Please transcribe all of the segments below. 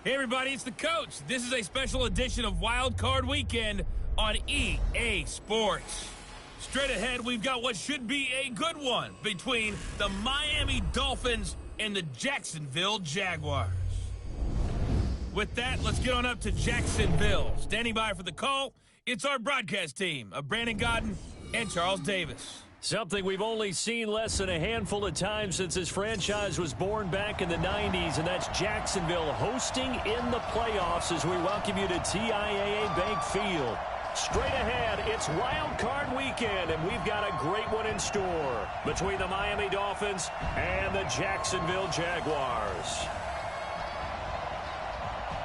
Hey everybody, it's the coach. This is a special edition of Wild Card Weekend on EA Sports. Straight ahead, we've got what should be a good one between the Miami Dolphins and the Jacksonville Jaguars. With that, let's get on up to Jacksonville. Standing by for the call, it's our broadcast team of Brandon Godden and Charles Davis. Something we've only seen less than a handful of times since this franchise was born back in the 90s, and that's Jacksonville hosting in the playoffs as we welcome you to TIAA Bank Field. Straight ahead, it's Wild Card Weekend, and we've got a great one in store between the Miami Dolphins and the Jacksonville Jaguars.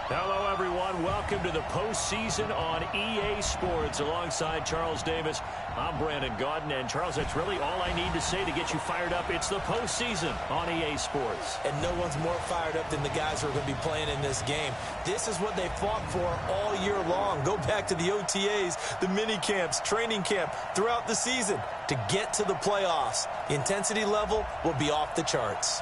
Hello, everyone. Welcome to the postseason on EA Sports. Alongside Charles Davis, I'm Brandon Godden. And, Charles, that's really all I need to say to get you fired up. It's the postseason on EA Sports. And no one's more fired up than the guys who are going to be playing in this game. This is what they fought for all year long. Go back to the OTAs, the mini camps, training camp, throughout the season to get to the playoffs. The intensity level will be off the charts.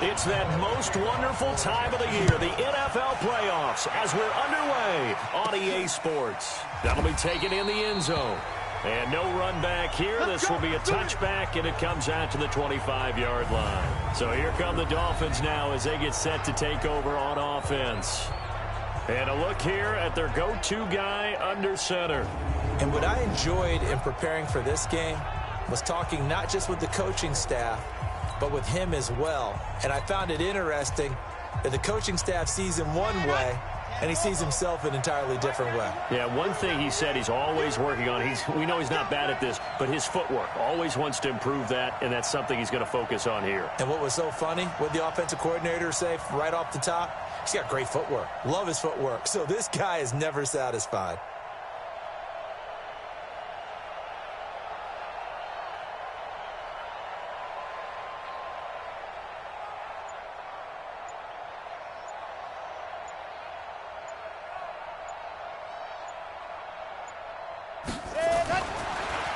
It's that most wonderful time of the year, the NFL playoffs, as we're underway on EA Sports. That'll be taken in the end zone. And no run back here. This will be a touchback, and it comes out to the 25-yard line. So here come the Dolphins now as they get set to take over on offense. And a look here at their go-to guy under center. And what I enjoyed in preparing for this game was talking not just with the coaching staff, but with him as well. And I found it interesting that the coaching staff sees him one way, and he sees himself an entirely different way. Yeah, one thing he said he's always working on, we know he's not bad at this, but his footwork, always wants to improve that, and that's something he's going to focus on here. And what was so funny, what the offensive coordinator say right off the top, he's got great footwork. Love his footwork. So this guy is never satisfied.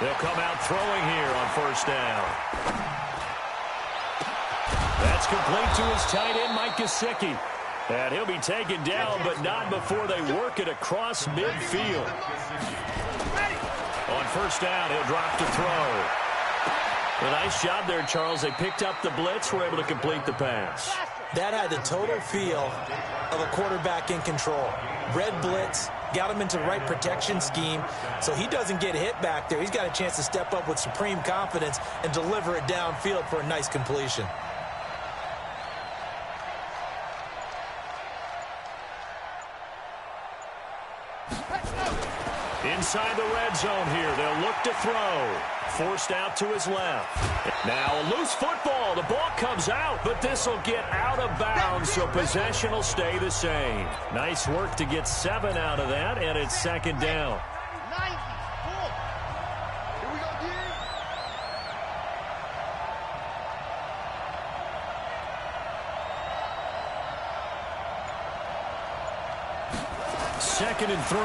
They'll come out throwing here on first down. That's complete to his tight end, Mike Gesicki. And he'll be taken down, but not before they work it across midfield. On first down, he'll drop to throw. A nice job there, Charles. They picked up the blitz, were able to complete the pass. That had the total feel of a quarterback in control. Red blitz, got him into the right protection scheme, so he doesn't get hit back there. He's got a chance to step up with supreme confidence and deliver it downfield for a nice completion. Inside the red zone here, they'll look to throw. Forced out to his left. Now a loose football. The ball comes out, but this will get out of bounds, so possession will stay the same. Nice work to get 7 out of that, and it's second down. Second and 3.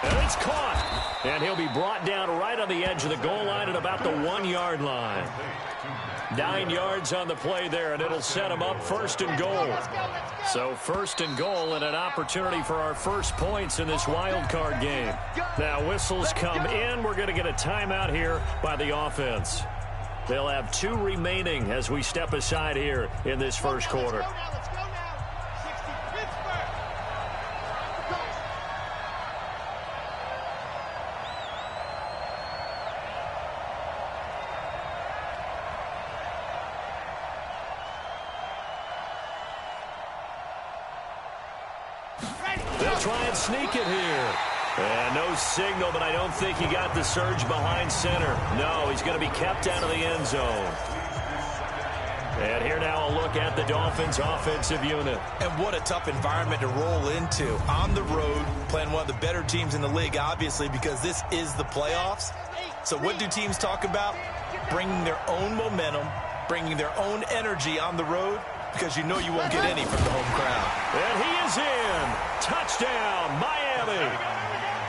And it's caught. And he'll be brought down right on the edge of the goal line at about the 1-yard line. 9 yards on the play there, and it'll set him up first and goal. So first and goal and an opportunity for our first points in this wild card game. Now whistles come in. We're going to get a timeout here by the offense. They'll have 2 remaining as we step aside here in this first quarter. They'll try and sneak it here. And no signal, but I don't think he got the surge behind center. No, he's going to be kept out of the end zone. And here now a look at the Dolphins' offensive unit. And what a tough environment to roll into. On the road, playing one of the better teams in the league, obviously, because this is the playoffs. So what do teams talk about? Bringing their own momentum, bringing their own energy on the road, because you know you won't get any from the home crowd. And he is in. Touchdown, Miami.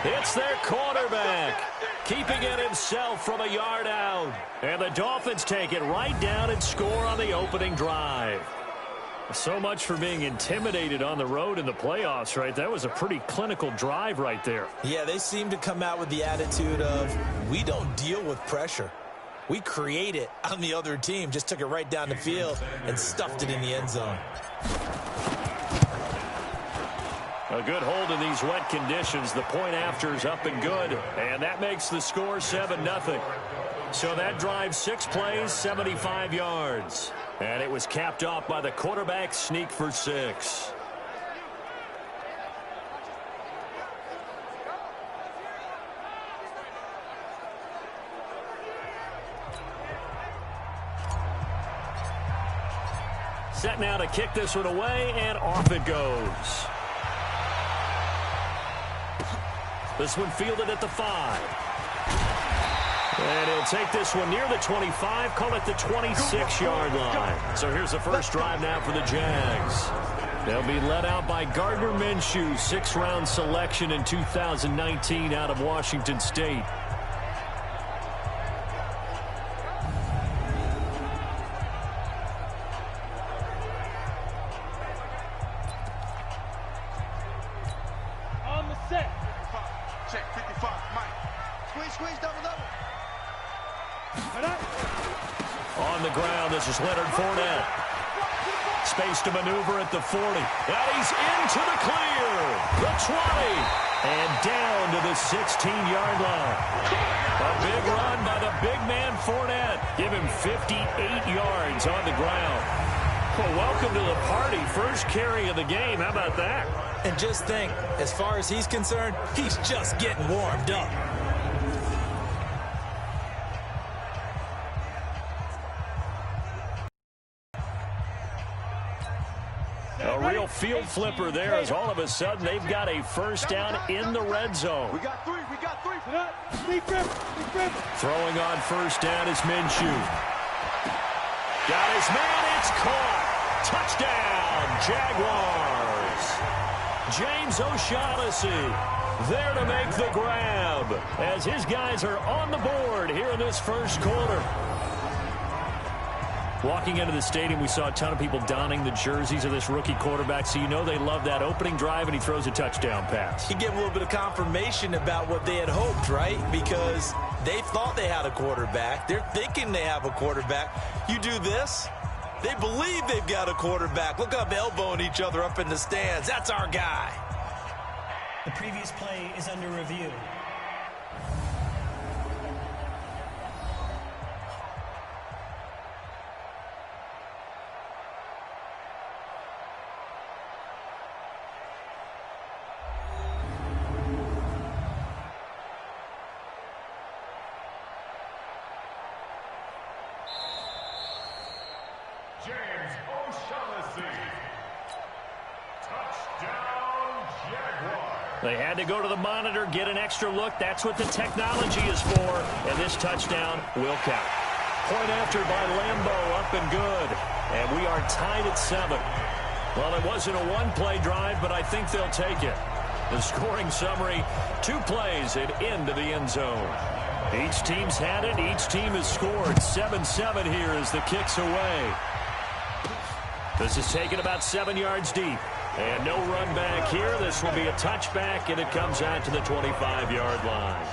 It's their quarterback, keeping it himself from a yard out. And the Dolphins take it right down and score on the opening drive. So much for being intimidated on the road in the playoffs, right? That was a pretty clinical drive right there. Yeah, they seem to come out with the attitude of, we don't deal with pressure. We create it on the other team. Just took it right down the field and stuffed it in the end zone. A good hold in these wet conditions. The point after is up and good. And that makes the score 7-0. So that drive 6 plays, 75 yards. And it was capped off by the quarterback sneak for 6. Set now to kick this one away, and off it goes. This one fielded at the 5. And he'll take this one near the 25, call it the 26-yard line. So here's the first drive now for the Jags. They'll be led out by Gardner Minshew, 6th-round selection in 2019 out of Washington State. On the ground, this is Leonard Fournette. Space to maneuver at the 40. And he's into the clear. The 20. And down to the 16-yard line. A big run by the big man Fournette. Give him 58 yards on the ground. Well, welcome to the party. First carry of the game. How about that? And just think, as far as he's concerned, he's just getting warmed up. A real field flipper there as all of a sudden they've got a first down in the red zone. We got 3. Throwing on first down is Minshew. Got his man, it's caught. Touchdown, Jaguars. James O'Shaughnessy there to make the grab as his guys are on the board here in this first quarter. Walking into the stadium, we saw a ton of people donning the jerseys of this rookie quarterback, so you know they love that opening drive, and he throws a touchdown pass. You get a little bit of confirmation about what they had hoped, right? Because they thought they had a quarterback. They're thinking they have a quarterback. You do this, they believe they've got a quarterback. Look up, elbowing each other up in the stands. That's our guy. The previous play is under review. James O'Shaughnessy. Touchdown, Jaguars. They had to go to the monitor, get an extra look. That's what the technology is for. And this touchdown will count. Point after by Lambeau, up and good. And we are tied at 7. Well, it wasn't a one-play drive, but I think they'll take it. The scoring summary, 2 plays and into the end zone. Each team's had it. Each team has scored. 7-7 here as the kick's away. This is taken about 7 yards deep. And no run back here. This will be a touchback, and it comes out to the 25-yard line.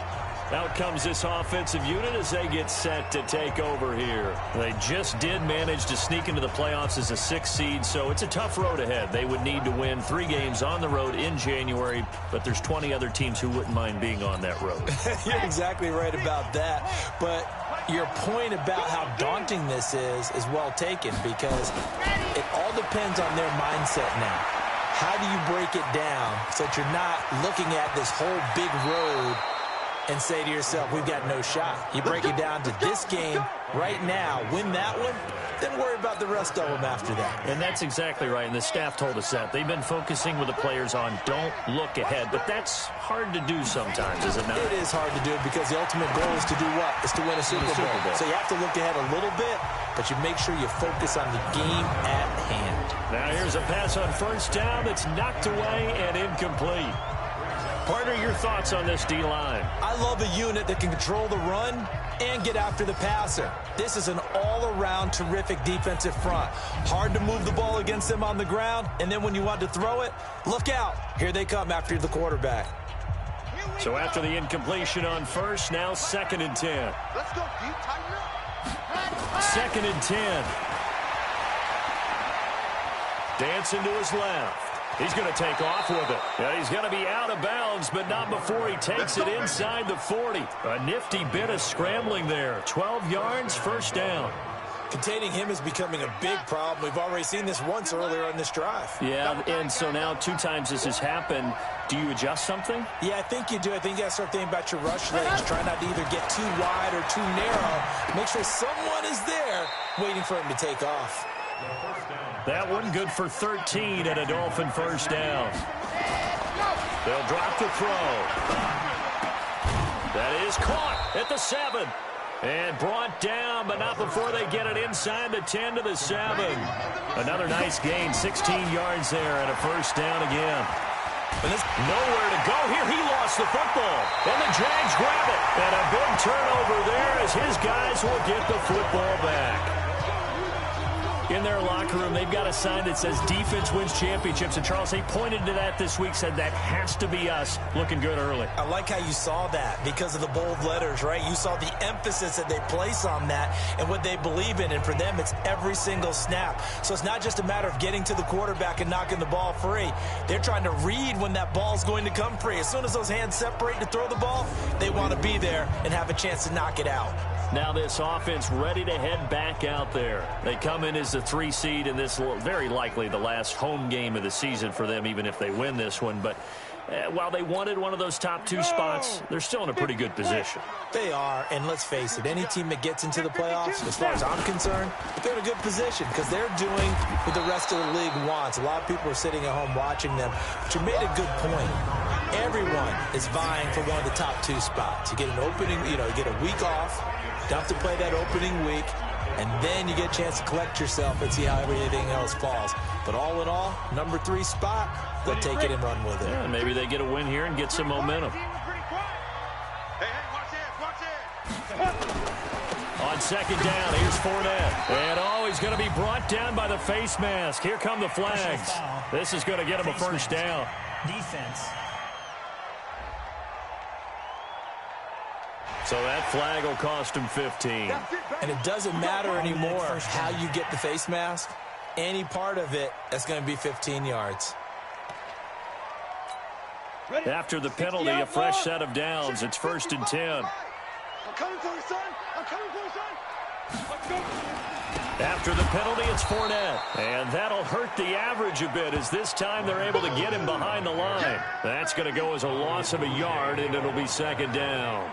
Out comes this offensive unit as they get set to take over here. They just did manage to sneak into the playoffs as a 6th seed, so it's a tough road ahead. They would need to win 3 games on the road in January, but there's 20 other teams who wouldn't mind being on that road. You're exactly right about that. But your point about how daunting this is well taken, because it all depends on their mindset now. How do you break it down so that you're not looking at this whole big road and say to yourself, we've got no shot? You break it down to this game right now, win that one, then worry about the rest of them after that. And that's exactly right, and the staff told us that. They've been focusing with the players on don't look ahead, but that's hard to do sometimes, is it not? It is hard to do because the ultimate goal is to do what? Is to win a Super Bowl. So you have to look ahead a little bit, but you make sure you focus on the game at hand. Now here's a pass on first down that's knocked away and incomplete. Partner, your thoughts on this D-line? I love a unit that can control the run and get after the passer. This is an all-around terrific defensive front. Hard to move the ball against them on the ground, and then when you want to throw it, look out. Here they come after the quarterback. So after the incompletion on first, now 2nd and 10. Let's go, deep, tighten up. 2nd and 10. Dancing to his left. He's going to take off with it. Yeah, he's going to be out of bounds, but not before he takes it inside the 40. A nifty bit of scrambling there. 12 yards, first down. Containing him is becoming a big problem. We've already seen this once earlier on this drive. Yeah, and so now 2 times this has happened. Do you adjust something? Yeah, I think you do. I think you got to start thinking about your rush lanes. Try not to either get too wide or too narrow. Make sure someone is there waiting for him to take off. That one good for 13 and a Dolphin first down. They'll drop the throw. That is caught at the 7. And brought down, but not before they get it inside the 10 to the 7. Another nice gain, 16 yards there and a first down again. And there's nowhere to go here. He lost the football. And the Jags grab it. And a big turnover there as his guys will get the football back. In their locker room, they've got a sign that says defense wins championships. And Charles, they pointed to that this week, said that has to be us. Looking good early. I like how you saw that because of the bold letters, right? You saw the emphasis that they place on that and what they believe in. And for them, it's every single snap. So it's not just a matter of getting to the quarterback and knocking the ball free. They're trying to read when that ball's going to come free. As soon as those hands separate to throw the ball, they want to be there and have a chance to knock it out. Now this offense ready to head back out there. They come in as the 3 seed in this very likely the last home game of the season for them, even if they win this one. But while they wanted one of those top 2 spots, they're still in a pretty good position. They are, and let's face it, any team that gets into the playoffs, as far as I'm concerned, they're in a good position because they're doing what the rest of the league wants. A lot of people are sitting at home watching them, but you made a good point. Everyone is vying for one of the top 2 spots. You get an opening, you get a week off, don't have to play that opening week, and then you get a chance to collect yourself and see how everything else falls. But all in all, number 3 spot, they'll take it and run with it. Yeah, maybe they get a win here and get some momentum. Hey, watch it. On 2nd down, here's Fournette. And he's going to be brought down by the face mask. Here come the flags. This is going to get him a first down. Defense. So that flag will cost him 15. And it doesn't matter anymore how you get the face mask. Any part of it, that's going to be 15 yards. After the penalty, a fresh set of downs. It's 1st and 10. I'm coming for you, son. I'm coming for you, son. Let's go. After the penalty, it's Fournette. And that'll hurt the average a bit as this time they're able to get him behind the line. That's going to go as a loss of a yard, and it'll be 2nd down.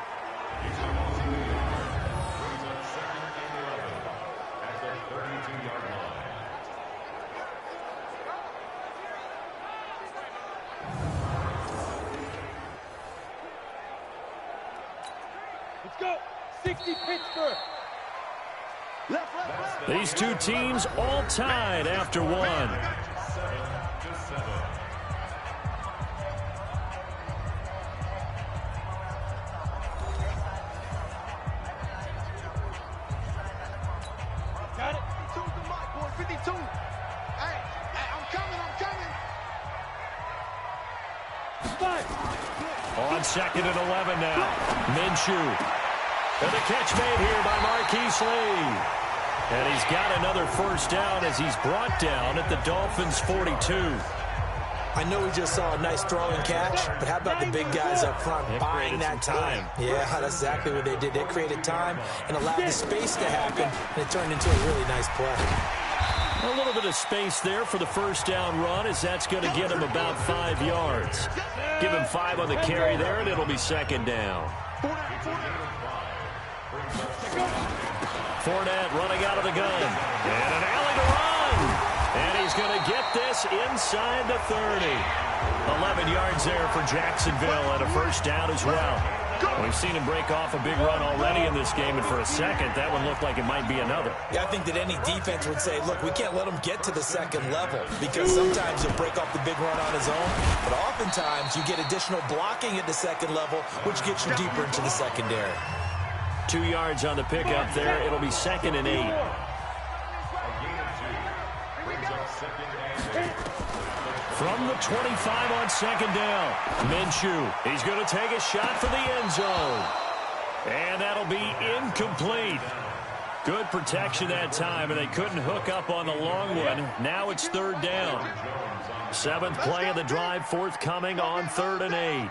Let's go. 60 Pittsburgh. Left. These 2 teams all tied after 1. Got it. 52's the mark, boy. 52. Hey, I'm coming. On 2nd and 11 now. Minshew. And the catch made here by Marquise Lee. And he's got another first down as he's brought down at the Dolphins' 42. I know we just saw a nice throw and catch, but how about the big guys up front buying that time? Yeah, that's exactly what they did. They created time and allowed the space to happen, and it turned into a really nice play. A little bit of space there for the first down run, as that's going to get him about 5 yards. Give him 5 on the carry there, and it'll be second down. Fournette running out of the gun. And an alley to run. And he's going to get this inside the 30. 11 yards there for Jacksonville, and a first down as well. We've seen him break off a big run already in this game, and for a second, that one looked like it might be another. Yeah, I think that any defense would say, look, we can't let him get to the second level, because sometimes he'll break off the big run on his own, but oftentimes you get additional blocking at the second level, which gets you deeper into the secondary. 2 yards on the pickup there. It'll be 2nd and 8. From the 25 on second down, Minshew. He's going to take a shot for the end zone. And that'll be incomplete. Good protection that time, and they couldn't hook up on the long one. Now it's 3rd down. 7th play of the drive forthcoming on 3rd and 8.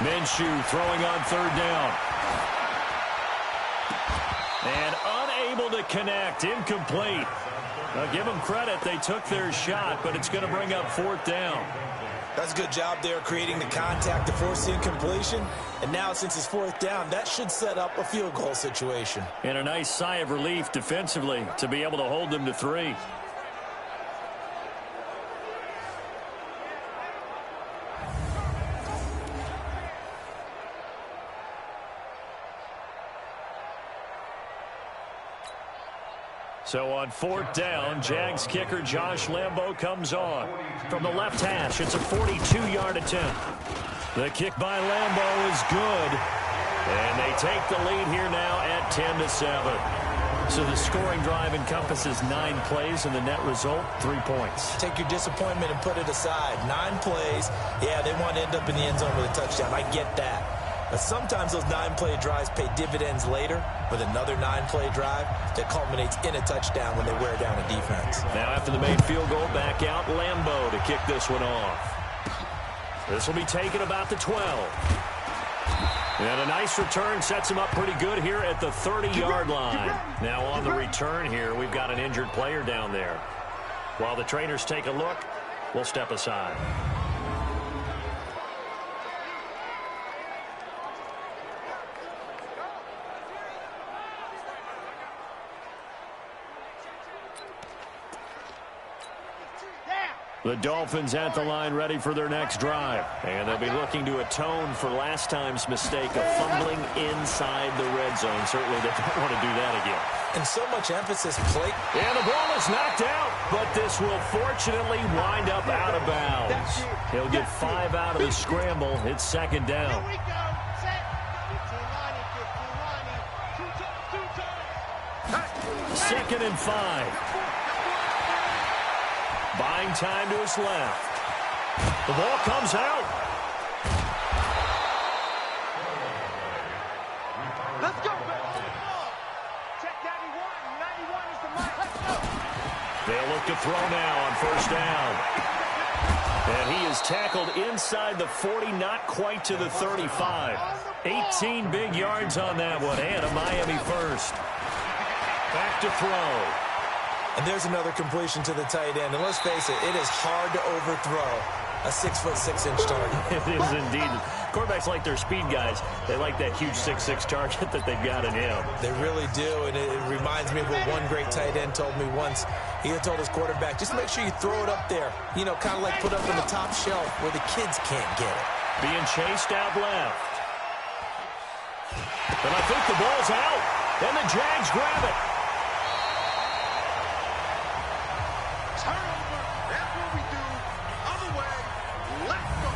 Minshew throwing on 3rd down. And unable to connect. Incomplete. Now, give them credit. They took their shot, but it's going to bring up 4th down. That's a good job there creating the contact to force the incompletion. And now, since it's 4th down, that should set up a field goal situation. And a nice sigh of relief defensively to be able to hold them to 3. So on 4th down, Jags kicker Josh Lambo comes on. From the left hash, it's a 42-yard attempt. The kick by Lambo is good. And they take the lead here now at 10-7. So the scoring drive encompasses 9 plays, and the net result, 3 points. Take your disappointment and put it aside. 9 plays. Yeah, they want to end up in the end zone with a touchdown. I get that. But sometimes those 9-play drives pay dividends later with another 9-play drive that culminates in a touchdown when they wear down a defense. Now after the made field goal, back out Lambo to kick this one off. This will be taken about the 12. And a nice return sets him up pretty good here at the 30-yard line. Now on the return here, we've got an injured player down there. While the trainers take a look, we'll step aside. The Dolphins at the line ready for their next drive. And they'll be looking to atone for last time's mistake of fumbling inside the red zone. Certainly they don't want to do that again. And so much emphasis plate. And the ball is knocked out, but this will fortunately wind up out of bounds. He'll get 5 out of the scramble. It's 2nd down. Here we go. Set. 2nd and 5. Buying time to his left. The ball comes out. Let's go. Check 91. 91 is the mark. Let's go. They'll look to throw now on 1st down. And he is tackled inside the 40, not quite to the 35. 18 big yards on that one, and a Miami first. Back to throw. And there's another completion to the tight end. And let's face it, it is hard to overthrow a 6'6" target. It is indeed. Quarterbacks like their speed guys. They like that huge 6'6" target that they've got in him. They really do, and it reminds me of what one great tight end told me once. He had told his quarterback, just make sure you throw it up there. You know, kind of like put up on the top shelf where the kids can't get it. Being chased out left. And I think the ball's out. And the Jags grab it. Turnover. That's what we do. Other way. Let's go.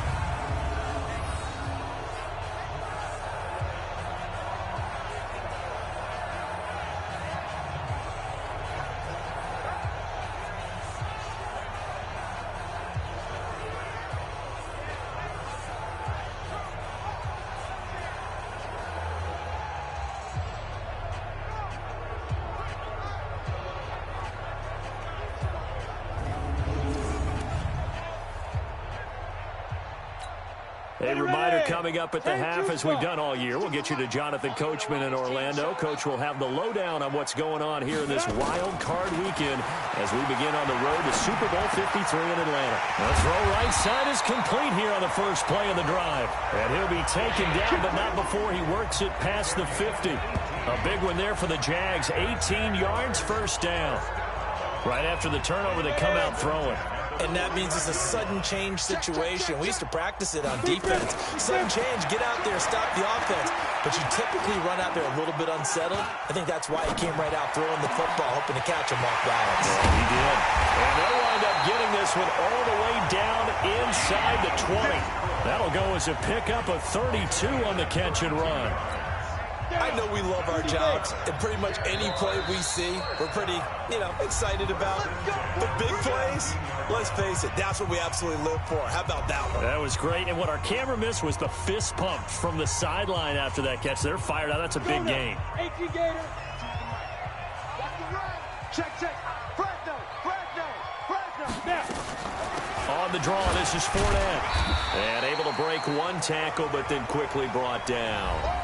A reminder coming up at the half, as we've done all year. We'll get you to Jonathan Coachman in Orlando. Coach will have the lowdown on what's going on here in this wild card weekend as we begin on the road to Super Bowl 53 in Atlanta. The throw right side is complete here on the first play of the drive. And he'll be taken down, but not before he works it past the 50. A big one there for the Jags. 18 yards, first down. Right after the turnover, they come out throwing. And that means it's a sudden change situation. We used to practice it on defense. Sudden change, get out there, stop the offense. But you typically run out there a little bit unsettled. I think that's why he came right out throwing the football, hoping to catch him off balance. Yeah, he did. And they'll wind up getting this one all the way down inside the 20. That'll go as a pickup of 32 on the catch and run. I know we love our jobs, and pretty much any play we see, we're pretty, excited about. But big plays, let's face it, that's what we absolutely live for. How about that one? That was great, and what our camera missed was the fist pump from the sideline after that catch. They're fired out. That's a big game. Check. On the draw, this is Fournette. And able to break one tackle, but then quickly brought down.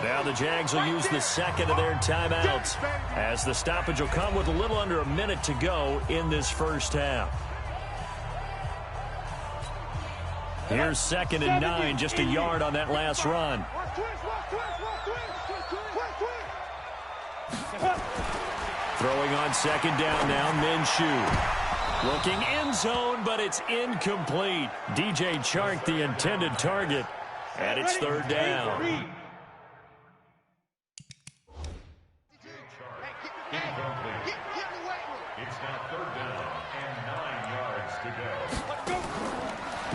Now the Jags will use the second of their timeouts, as the stoppage will come with a little under a minute to go in this first half. Here's 2nd and 9, just a yard on that last run. Throwing on 2nd down now, Minshew. Looking end zone, but it's incomplete. DJ Chark, the intended target, and it's 3rd down. It's now 3rd down and 9 yards to go.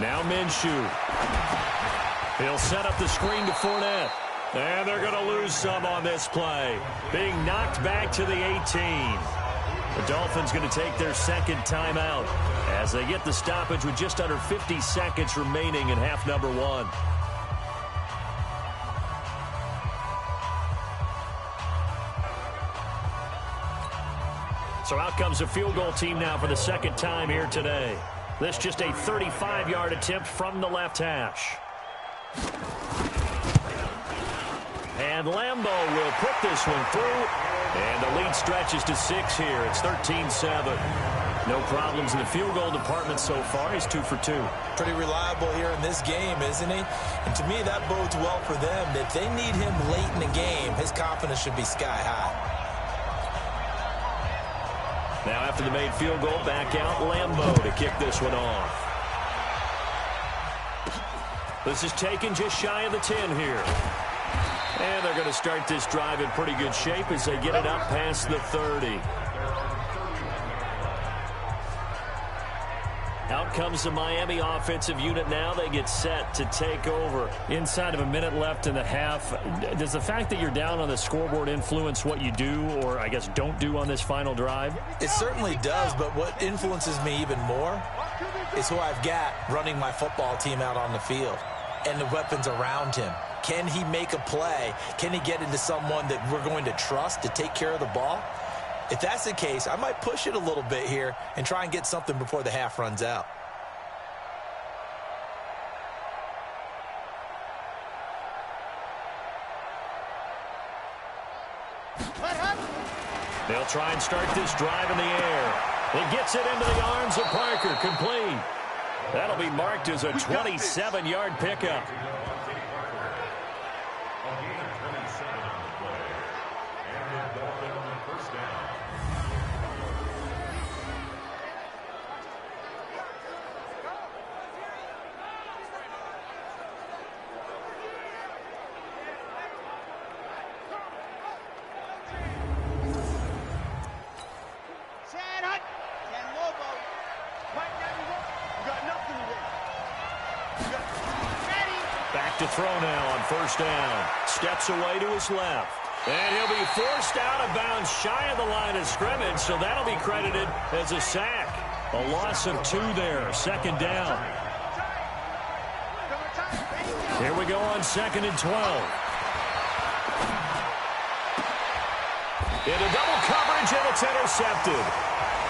Now Minshew. He'll set up the screen to Fournette. And they're going to lose some on this play. Being knocked back to the 18. The Dolphins going to take their 2nd timeout as they get the stoppage with just under 50 seconds remaining in half number 1. So out comes a field goal team now for the 2nd time here today. This just a 35-yard attempt from the left hash. And Lambeau will put this one through. And the lead stretches to 6 here. It's 13-7. No problems in the field goal department so far. He's 2 for 2. Pretty reliable here in this game, isn't he? And to me, that bodes well for them. If they need him late in the game, his confidence should be sky high. Now after the made field goal, back out Lambeau to kick this one off. This is taken just shy of the 10 here. And they're going to start this drive in pretty good shape as they get it up past the 30. Out comes the Miami offensive unit now. They get set to take over. Inside of a minute left in the half, does the fact that you're down on the scoreboard influence what you do, or I guess don't do on this final drive? It certainly does, but what influences me even more is who I've got running my football team out on the field and the weapons around him. Can he make a play? Can he get into someone that we're going to trust to take care of the ball? If that's the case, I might push it a little bit here and try and get something before the half runs out. They'll try and start this drive in the air. It gets it into the arms of Parker, complete. That'll be marked as a 27-yard pickup. Back to throw now on 1st down. Steps away to his left. And he'll be forced out of bounds shy of the line of scrimmage, so that'll be credited as a sack. A loss of 2 there, 2nd down. Here we go on 2nd and 12. Into double coverage, and it's intercepted.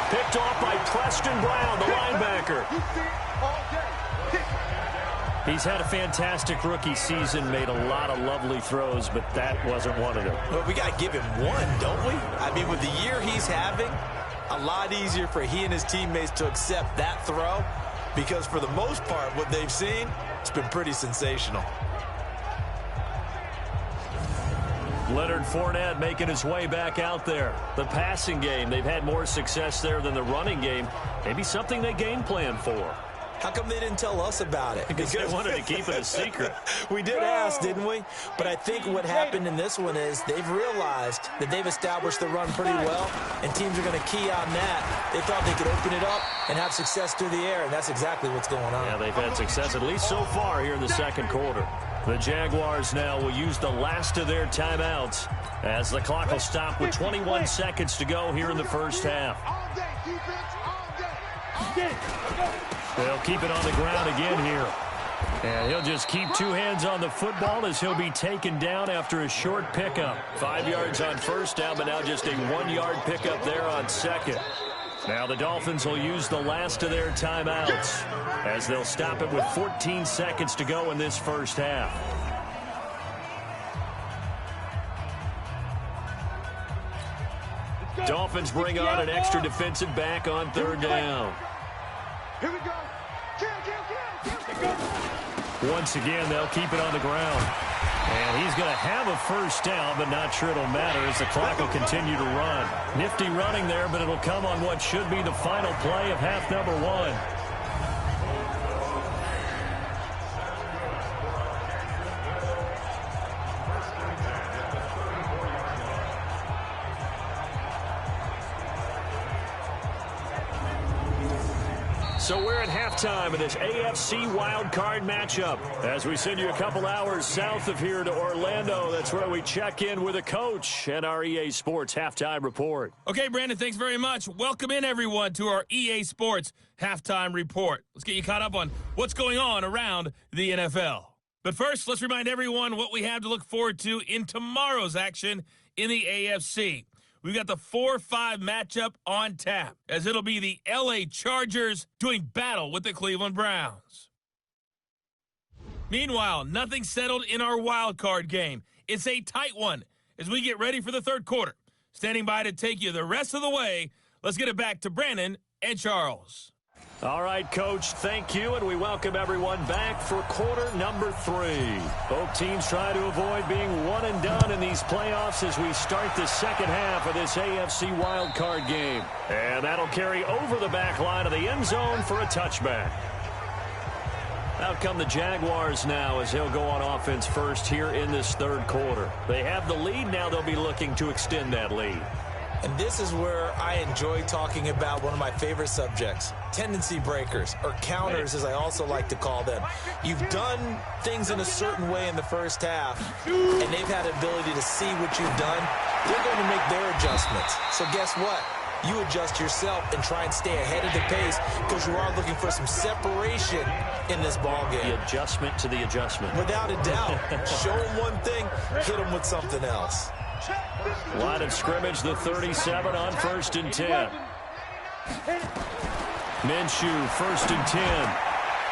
Picked off by Preston Brown, the linebacker. He's had a fantastic rookie season, made a lot of lovely throws, but that wasn't one of them. Well, we got to give him one, don't we? I mean, with the year he's having, a lot easier for he and his teammates to accept that throw because for the most part, what they've seen, it's been pretty sensational. Leonard Fournette making his way back out there. The passing game, they've had more success there than the running game. Maybe something they game plan for. How come they didn't tell us about it? Because they wanted to keep it a secret. We did ask, didn't we? But I think what happened in this one is they've realized that they've established the run pretty well, and teams are going to key on that. They thought they could open it up and have success through the air, and that's exactly what's going on. Yeah, they've had success, at least so far here in the second quarter. The Jaguars now will use the last of their timeouts as the clock will stop with 21 seconds to go here in the first half. They'll keep it on the ground again here. And he'll just keep two hands on the football as he'll be taken down after a short pickup. 5 yards on first down, but now just a 1 yard pickup there on second. Now the Dolphins will use the last of their timeouts as they'll stop it with 14 seconds to go in this first half. Dolphins bring on an extra defensive back on third down. Here we go. Once again, they'll keep it on the ground. And he's going to have a first down, but not sure it'll matter as the clock will continue to run. Nifty running there, but it'll come on what should be the final play of half number one. So we're at halftime of this AFC wildcard matchup. As we send you a couple hours south of here to Orlando, that's where we check in with a coach and our EA Sports halftime report. Okay, Brandon, thanks very much. Welcome in, everyone, to our EA Sports halftime report. Let's get you caught up on what's going on around the NFL. But first, let's remind everyone what we have to look forward to in tomorrow's action in the AFC. We've got the 4-5 matchup on tap, as it'll be the LA Chargers doing battle with the Cleveland Browns. Meanwhile, nothing settled in our wild card game. It's a tight one as we get ready for the third quarter. Standing by to take you the rest of the way, let's get it back to Brandon and Charles. All right, Coach, thank you, and we welcome everyone back for quarter number 3. Both teams try to avoid being one and done in these playoffs as we start the second half of this AFC wildcard game. And that'll carry over the back line of the end zone for a touchback. Out come the Jaguars now as they'll go on offense first here in this third quarter. They have the lead. Now they'll be looking to extend that lead. And this is where I enjoy talking about one of my favorite subjects, tendency breakers, or counters as I also like to call them. You've done things in a certain way in the first half, and they've had the ability to see what you've done. They're going to make their adjustments. So guess what? You adjust yourself and try and stay ahead of the pace because you are looking for some separation in this ball game. The adjustment to the adjustment. Without a doubt. Show them one thing, hit them with something else. Line of scrimmage, the 37 on 1st and 10. Minshew, 1st and 10.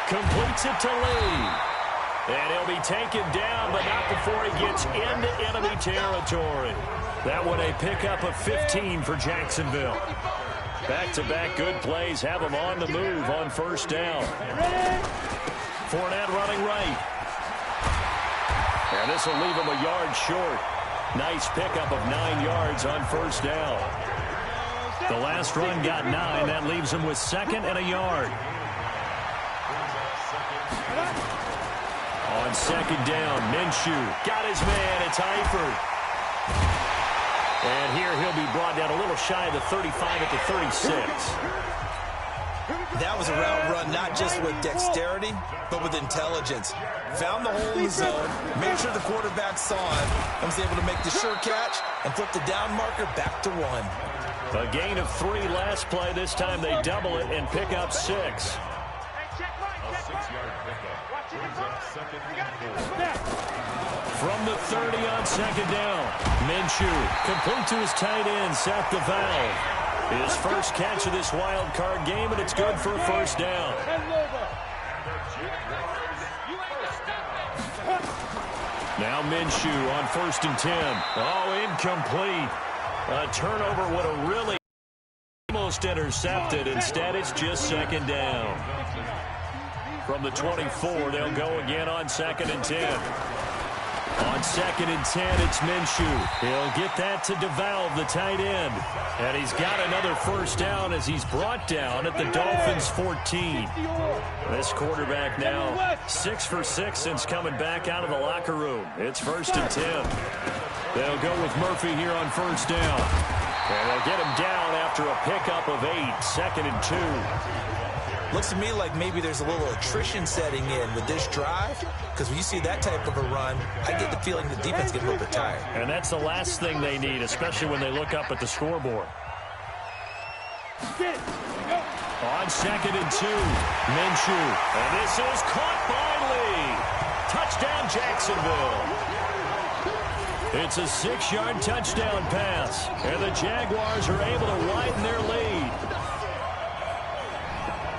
Completes it to Lee. And he'll be taken down, but not before he gets into enemy territory. That one a pickup of 15 for Jacksonville. Back-to-back good plays have him on the move on 1st down. Fournette running right. And this will leave him a yard short. Nice pickup of 9 yards on 1st down. The last run got 9. That leaves him with 2nd and a yard. On 2nd down, Minshew got his man. It's Eifert. And here he'll be brought down a little shy of the 35 at the 36. That was a route run not just with dexterity, but with intelligence. Found the hole in the zone, made sure the quarterback saw it, and was able to make the sure catch and flip the down marker back to 1. A gain of 3 last play. This time they double it and pick up 6. A 6-yard pickup brings up 2nd and 4. From the 30 on 2nd down, Minshew complete to his tight end, Seth the Valve. His first catch of this wild card game, and it's good for a 1st down. Now Minshew on 1st and 10. Oh, incomplete. A turnover would have really almost intercepted. Instead, it's just 2nd down. From the 24, they'll go again on 2nd and 10. On 2nd and 10, it's Minshew. He'll get that to devalve the tight end. And he's got another 1st down as he's brought down at the Dolphins' 14. This quarterback now 6 for 6 since coming back out of the locker room. It's 1st and 10. They'll go with Murphy here on 1st down. And they'll get him down after a pickup of 8. 2nd and 2. Looks to me like maybe there's a little attrition setting in with this drive, because when you see that type of a run, I get the feeling the defense gets a little bit tired. And that's the last thing they need, especially when they look up at the scoreboard. On 2nd and 2, Minshew. And this is caught by Lee. Touchdown, Jacksonville. It's a 6-yard touchdown pass, and the Jaguars are able to widen their lead.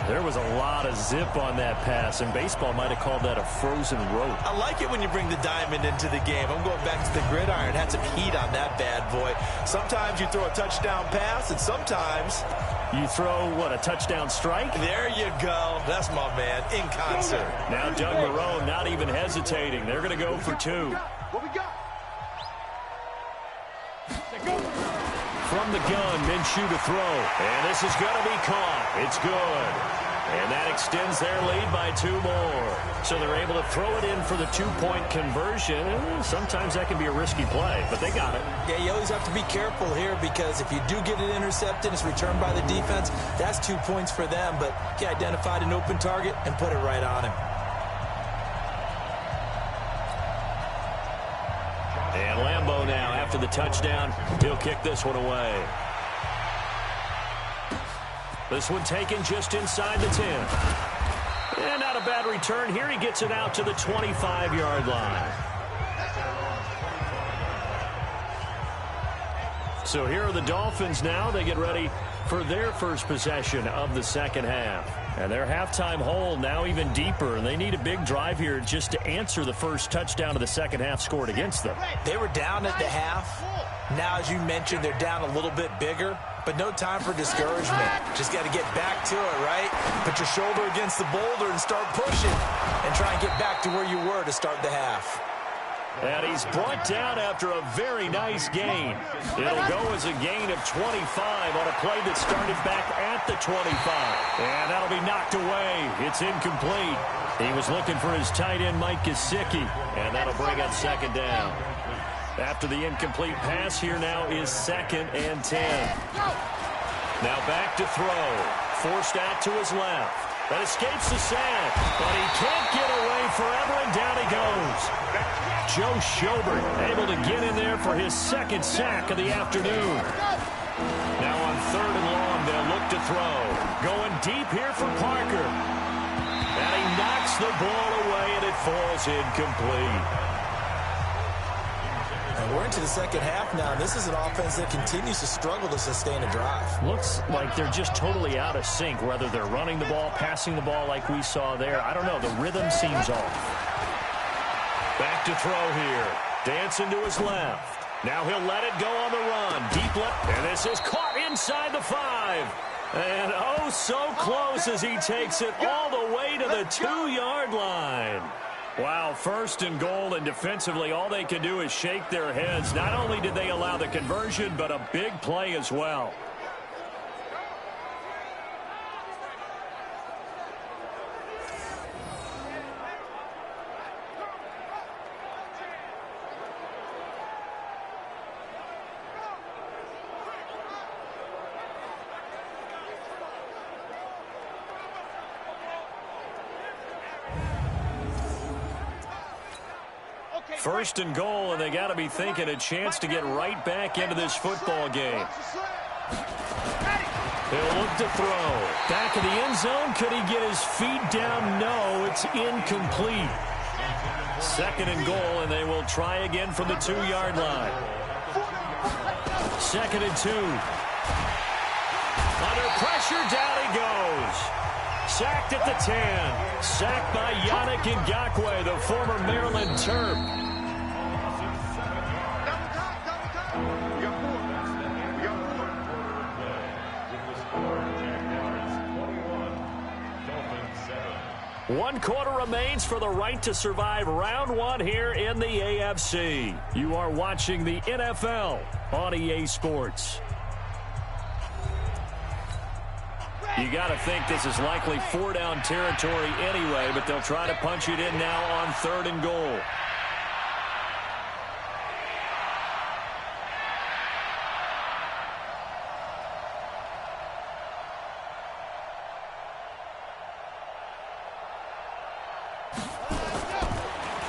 There was a lot of zip on that pass, and baseball might have called that a frozen rope. I like it when you bring the diamond into the game. I'm going back to the gridiron. Had some heat on that bad boy. Sometimes you throw a touchdown pass, and sometimes you throw, what, a touchdown strike? There you go. That's my man, in concert. Now Doug Marrone not even hesitating. They're going to go for 2. What we got? From the gun, Minshew to throw. And this is going to be caught. It's good. And that extends their lead by 2 more. So they're able to throw it in for the 2-point conversion. Sometimes that can be a risky play, but they got it. Yeah, you always have to be careful here, because if you do get it intercepted, it's returned by the defense. That's 2 points for them, but he identified an open target and put it right on him. And Lambeau now, after the touchdown, he'll kick this one away. This one taken just inside the 10. And not a bad return here. He gets it out to the 25-yard line. So here are the Dolphins now. They get ready for their first possession of the second half. And their halftime hole now even deeper, and they need a big drive here just to answer the first touchdown of the second half scored against them. They were down at the half. Now, as you mentioned, they're down a little bit bigger, but no time for discouragement. Just got to get back to it, right? Put your shoulder against the boulder and start pushing, and try and get back to where you were to start the half. And he's brought down after a very nice gain. It'll go as a gain of 25 on a play that started back at the 25. And that'll be knocked away. It's incomplete. He was looking for his tight end, Mike Gesicki, and that'll bring up 2nd down. After the incomplete pass, here now is 2nd and 10. Now back to throw. Forced out to his left. That escapes the sack, but he can't get away forever, and down he goes. Joe Schobert able to get in there for his 2nd sack of the afternoon. Now on 3rd and long, they'll look to throw. Going deep here for Parker. And he knocks the ball away, and it falls incomplete. And we're into the second half now, and this is an offense that continues to struggle to sustain a drive. Looks like they're just totally out of sync, whether they're running the ball, passing the ball like we saw there. I don't know. The rhythm seems off. Back to throw here. Dancing to his left. Now he'll let it go on the run. Deep left. And this is caught inside the 5. And oh, so close as he takes it all the way to the 2-yard line. Wow, 1st and goal, and defensively all they can do is shake their heads. Not only did they allow the conversion, but a big play as well. First and goal, and they got to be thinking a chance to get right back into this football game. He'll look to throw. Back of the end zone. Could he get his feet down? No, it's incomplete. 2nd and goal, and they will try again from the 2-yard line. 2nd and 2. Under pressure, down he goes. Sacked at the 10. Sacked by Yannick Ngakoue, the former Maryland Terp. 1 quarter remains for the right to survive round 1 here in the AFC. You are watching the NFL on EA Sports. You got to think this is likely 4-down territory anyway, but they'll try to punch it in now on 3rd and goal.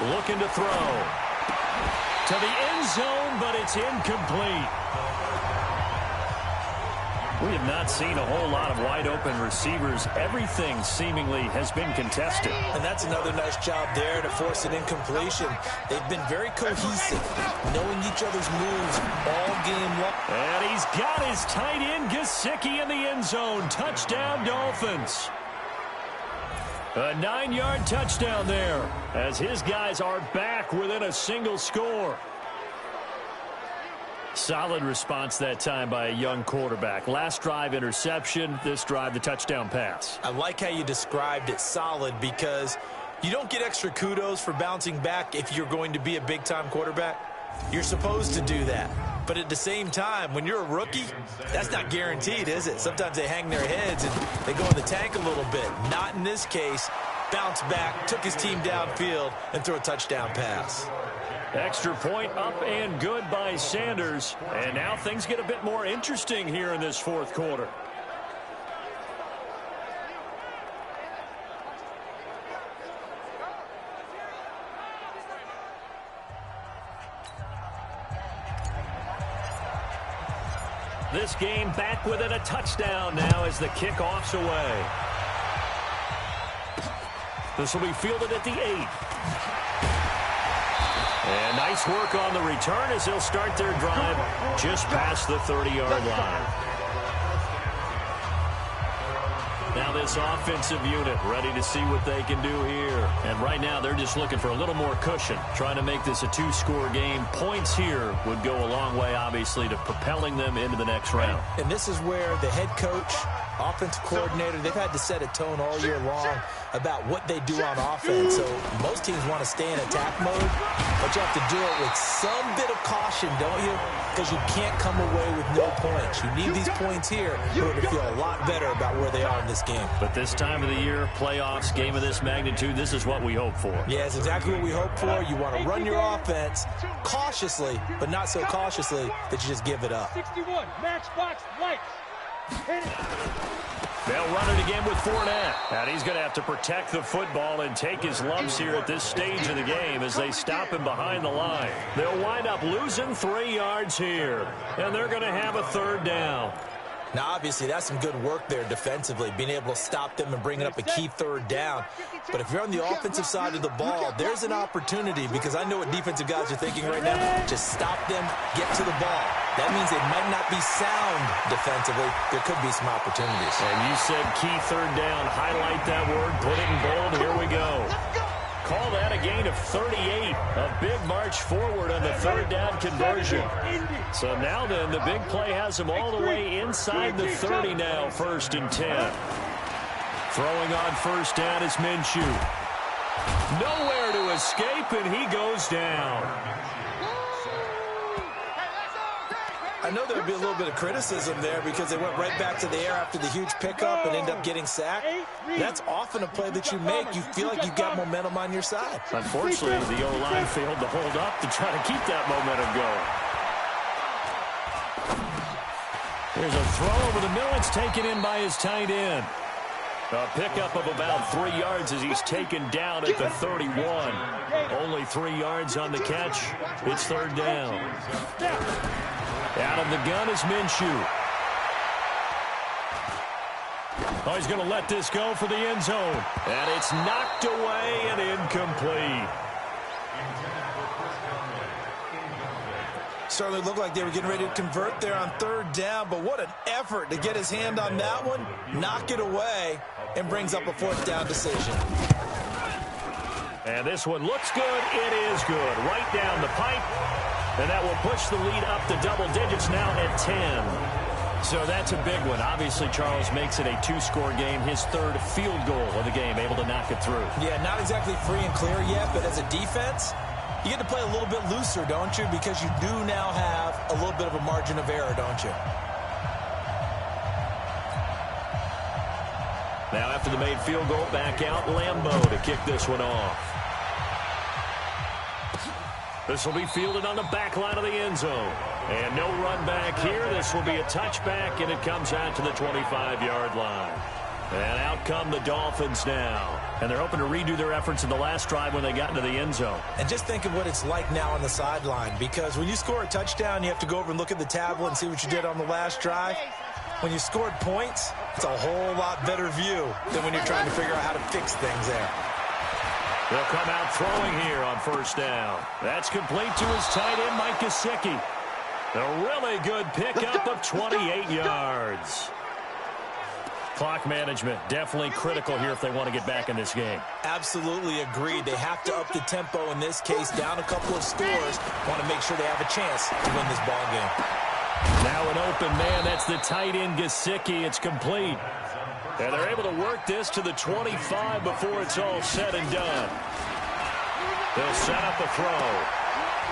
Looking to throw to the end zone, but it's incomplete. We have not seen a whole lot of wide-open receivers. Everything seemingly has been contested. And that's another nice job there to force an incompletion. They've been very cohesive, knowing each other's moves all game long. And he's got his tight end, Gesicki, in the end zone. Touchdown, Dolphins. A 9-yard touchdown there, as his guys are back within a single score. Solid response that time by a young quarterback. Last drive, interception. This drive, the touchdown pass. I like how you described it, solid, because you don't get extra kudos for bouncing back if you're going to be a big-time quarterback. You're supposed to do that. But at the same time, when you're a rookie, that's not guaranteed, is it? Sometimes they hang their heads and they go in the tank a little bit. Not in this case. Bounce back, took his team downfield, and threw a touchdown pass. Extra point up and good by Sanders. And now things get a bit more interesting here in this 4th quarter. This game back within a touchdown now as the kickoff's away. This will be fielded at the 8. And nice work on the return as they'll start their drive just past the 30-yard line. Now this offensive unit ready to see what they can do here. And right now they're just looking for a little more cushion, trying to make this a 2-score game. Points here would go a long way, obviously, to propelling them into the next round. And this is where the head coach, offensive coordinator, they've had to set a tone all year long about what they do on offense. So most teams want to stay in attack mode, but you have to do it with some bit of caution, don't you? Because you can't come away with no points. You need these points here in order to feel a lot better about where they are in this game. But this time of the year, playoffs, game of this magnitude, this is what we hope for. Yeah, it's exactly what we hope for. You want to run your offense cautiously, but not so cautiously that you just give it up. 61, matchbox lights. They'll run it again with Fournette. And he's going to have to protect the football and take his lumps here at this stage of the game as they stop him behind the line. They'll wind up losing 3 yards here. And they're going to have a 3rd down. Now, obviously, that's some good work there defensively, being able to stop them and bringing up a key 3rd down. But if you're on the offensive side of the ball, there's an opportunity, because I know what defensive guys are thinking right now. Just stop them, get to the ball. That means they might not be sound defensively. There could be some opportunities. And you said key 3rd down. Highlight that word. Put it in bold. Here we go. Call that a gain of 38. A big march forward on the 3rd down conversion. So now then, the big play has them all the way inside the 30 now, 1st and 10. Throwing on 1st down is Minshew. Nowhere to escape, and he goes down. I know there would be a little bit of criticism there because they went right back to the air after the huge pickup and end up getting sacked. That's often a play that you make. You feel like you've got momentum on your side. Unfortunately, the O-line failed to hold up to try to keep that momentum going. Here's a throw over the middle. It's taken in by his tight end. A pickup of about 3 yards as he's taken down at the 31. Only 3 yards on the catch. It's 3rd down. Out of the gun is Minshew. Oh, he's going to let this go for the end zone. And it's knocked away and incomplete. Certainly looked like they were getting ready to convert there on 3rd down, but what an effort to get his hand on that one, knock it away, and brings up a 4th down decision. And this one looks good. It is good. Right down the pipe. And that will push the lead up to double digits now at 10. So that's a big one. Obviously, Charles makes it a two-score game. His third field goal of the game, able to knock it through. Yeah, not exactly free and clear yet, but as a defense, you get to play a little bit looser, don't you? Because you do now have a little bit of a margin of error, don't you? Now after the made field goal, back out Lambeau to kick this one off. This will be fielded on the back line of the end zone. And no run back here. This will be a touchback, and it comes out to the 25-yard line. And out come the Dolphins now. And they're hoping to redo their efforts in the last drive when they got into the end zone. And just think of what it's like now on the sideline, because when you score a touchdown, you have to go over and look at the tablet and see what you did on the last drive. When you scored points, it's a whole lot better view than when you're trying to figure out how to fix things there. They'll come out throwing here on first down. That's complete to his tight end, Mike Gesicki. A really good pickup of 28 yards. Clock management, definitely critical here if they want to get back in this game. Absolutely agreed. They have to up the tempo in this case, down a couple of scores. Want to make sure they have a chance to win this ball game. Now an open man, that's the tight end Gesicki. It's complete. And they're able to work this to the 25 before it's all said and done. They'll set up a throw.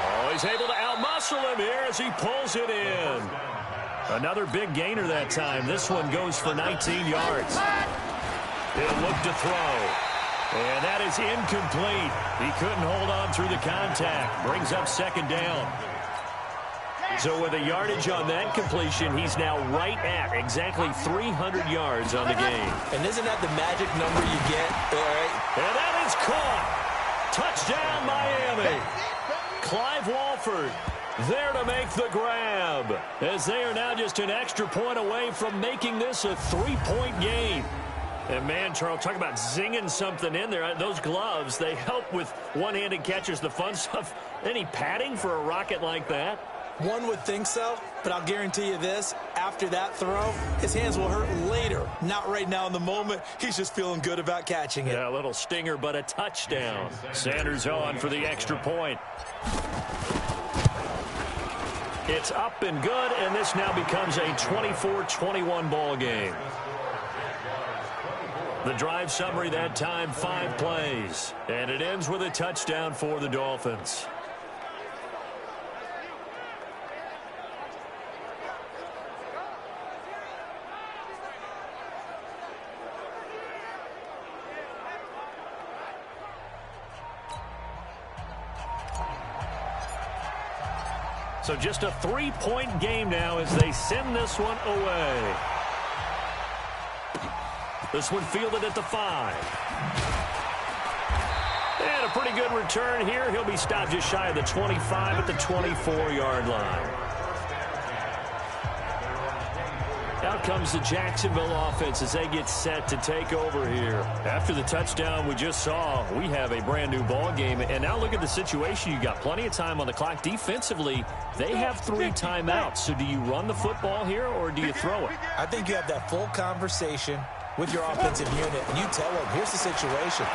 Oh, he's able to outmuscle him here as he pulls it in. Another big gainer that time. This one goes for 19 yards. He'll look to throw. And that is incomplete. He couldn't hold on through the contact. Brings up second down. So with a yardage on that completion, he's now right at exactly 300 yards on the game. And isn't that the magic number you get? And that is caught. Touchdown, Miami. Clive Walford there to make the grab, as they are now just an extra point away from making this a three-point game. And, man, Charles, talk about zinging something in there. Those gloves, they help with one-handed catches, the fun stuff. Any padding for a rocket like that? One would think so, but I'll guarantee you this. After that throw, his hands will hurt later. Not right now in the moment. He's just feeling good about catching it. Yeah, a little stinger, but a touchdown. Sanders on for the extra point. It's up and good, and this now becomes a 24-21 ball game. The drive summary that time, 5 plays. And it ends with a touchdown for the Dolphins. So just a 3-point game now as they send this one away. This one fielded at the 5. And a pretty good return here. He'll be stopped just shy of the 25 at the 24-yard line. Out comes the Jacksonville offense as they get set to take over here. After the touchdown we just saw, we have a brand new ball game. And now look at the situation. You got plenty of time on the clock. Defensively, they have 3 timeouts. So do you run the football here or do you throw it? I think you have that full conversation with your offensive unit, and you tell them, here's the situation.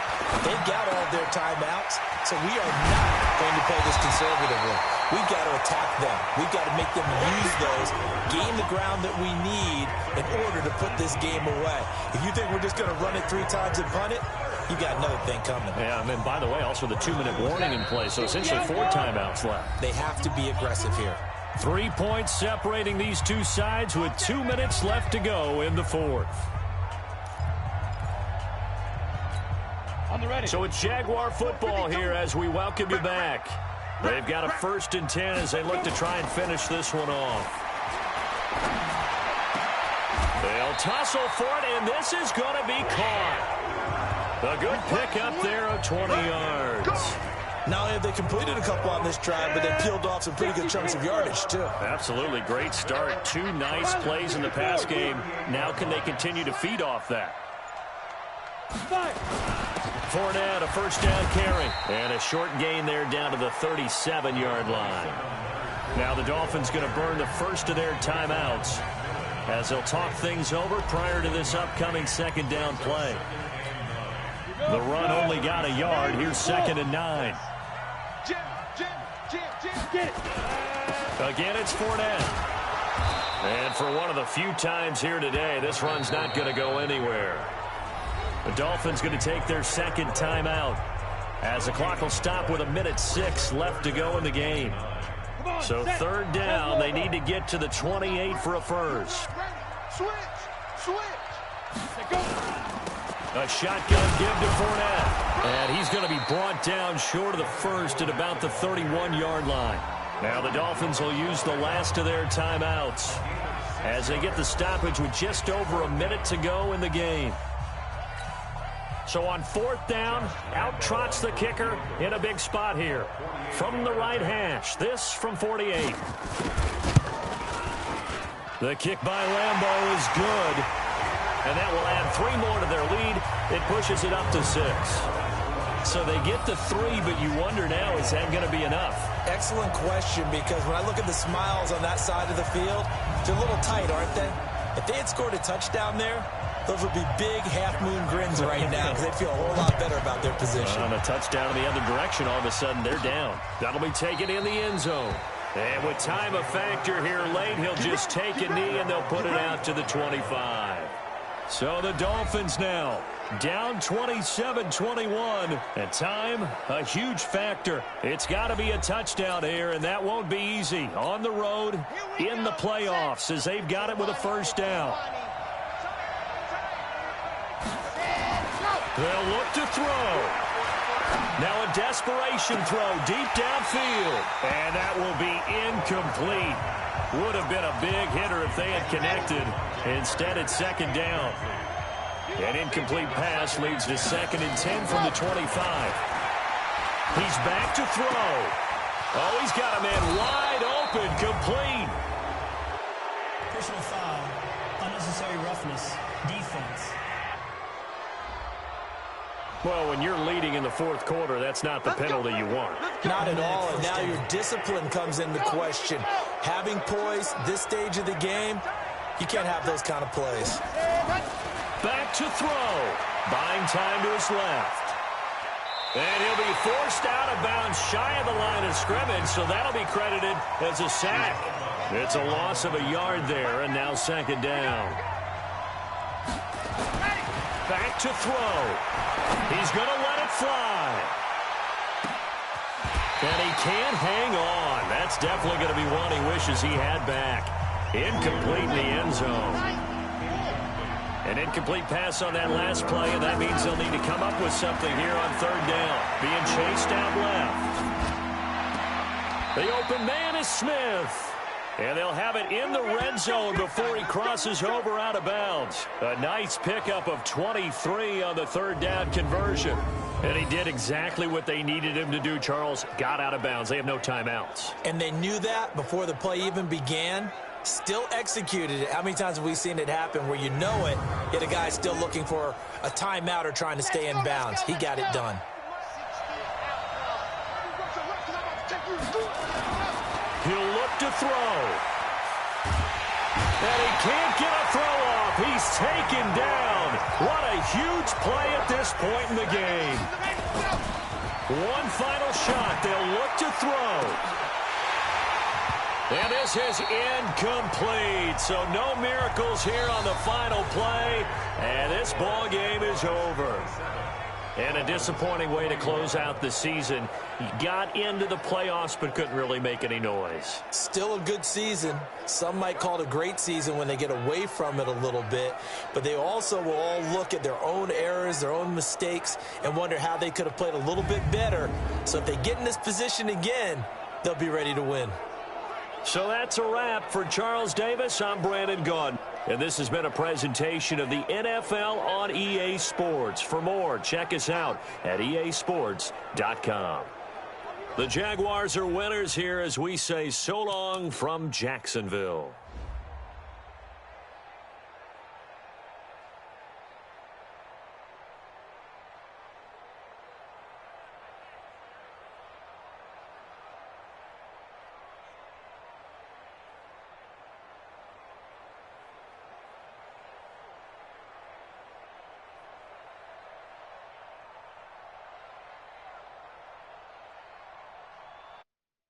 They've got all their timeouts, so we are not going to play this conservatively. We've got to attack them. We've got to make them use those, gain the ground that we need in order to put this game away. If you think we're just going to run it 3 times and punt it, you got another thing coming. Yeah, and by the way, also the 2-minute warning in play, so essentially 4 timeouts left. They have to be aggressive here. 3 points separating these two sides with 2 minutes left to go in the 4th. So it's Jaguar football here as we welcome you back. They've got a 1st and 10 as they look to try and finish this one off. They'll tussle for it, and this is going to be caught. A good pickup there of 20 yards. Not only have they completed a couple on this drive, but they peeled off some pretty good chunks of yardage, too. Absolutely. Great start. 2 nice plays in the pass game. Now can they continue to feed off that? Fournette, a 1st down carry. And a short gain there down to the 37-yard line. Now the Dolphins going to burn the first of their timeouts as they'll talk things over prior to this upcoming 2nd down play. The run only got a yard. Here's 2nd and 9. Again, it's Fournette. And for one of the few times here today, this run's not going to go anywhere. The Dolphins going to take their second timeout as the clock will stop with 1:06 left to go in the game. So third down, they need to get to the 28 for a first. A shotgun give to Fournette. And he's going to be brought down short of the first at about the 31-yard line. Now the Dolphins will use the last of their timeouts as they get the stoppage with just over a minute to go in the game. So on fourth down, out trots the kicker in a big spot here. From the right hash, this from 48. The kick by Lambeau is good. And that will add 3 more to their lead. It pushes it up to 6. So they get to 3, but you wonder now, is that going to be enough? Excellent question, because when I look at the smiles on that side of the field, they're a little tight, aren't they? If they had scored a touchdown there, those would be big half-moon grins right now because they feel a whole lot better about their position. On a touchdown in the other direction, all of a sudden they're down. That'll be taken in the end zone. And with time a factor here late, he'll just take a knee and they'll put it out to the 25. So the Dolphins now down 27-21. And time, a huge factor. It's got to be a touchdown here, and that won't be easy. On the road, in the playoffs, as they've got it with a first down. They'll look to throw. Now a desperation throw deep downfield. And that will be incomplete. Would have been a big hitter if they had connected. Instead, it's second down. An incomplete pass leads to 2nd and 10 from the 25. He's back to throw. Oh, he's got a man wide open, complete. Personal foul, unnecessary roughness, defense. Well, when you're leading in the fourth quarter, that's not the penalty you want. Not at all, and now your discipline comes into question. Having poise this stage of the game, you can't have those kind of plays. Back to throw. Buying time to his left. And he'll be forced out of bounds shy of the line of scrimmage, so that'll be credited as a sack. It's a loss of a yard there, and now second down. Back to throw. He's going to let it fly. And he can't hang on. That's definitely going to be one he wishes he had back. Incomplete in the end zone. An incomplete pass on that last play, and that means they'll need to come up with something here on third down. Being chased out left. The open man is Smith. And they'll have it in the red zone before he crosses over out of bounds. A nice pickup of 23 on the third down conversion. And he did exactly what they needed him to do, Charles. Got out of bounds. They have no timeouts. And they knew that before the play even began. Still executed it. How many times have we seen it happen where you know it, yet a guy's still looking for a timeout or trying to stay in bounds? He got it done. He'll look to throw. And he can't get a throw off. He's taken down. What a huge play at this point in the game. One final shot. They'll look to throw. And this is incomplete. So no miracles here on the final play. And this ball game is over. And a disappointing way to close out the season. He got into the playoffs but couldn't really make any noise. Still a good season. Some might call it a great season when they get away from it a little bit. But they also will all look at their own errors, their own mistakes, and wonder how they could have played a little bit better. So if they get in this position again, they'll be ready to win. So that's a wrap for Charles Davis. I'm Brandon Gaudin. And this has been a presentation of the NFL on EA Sports. For more, check us out at easports.com. The Jaguars are winners here as we say so long from Jacksonville.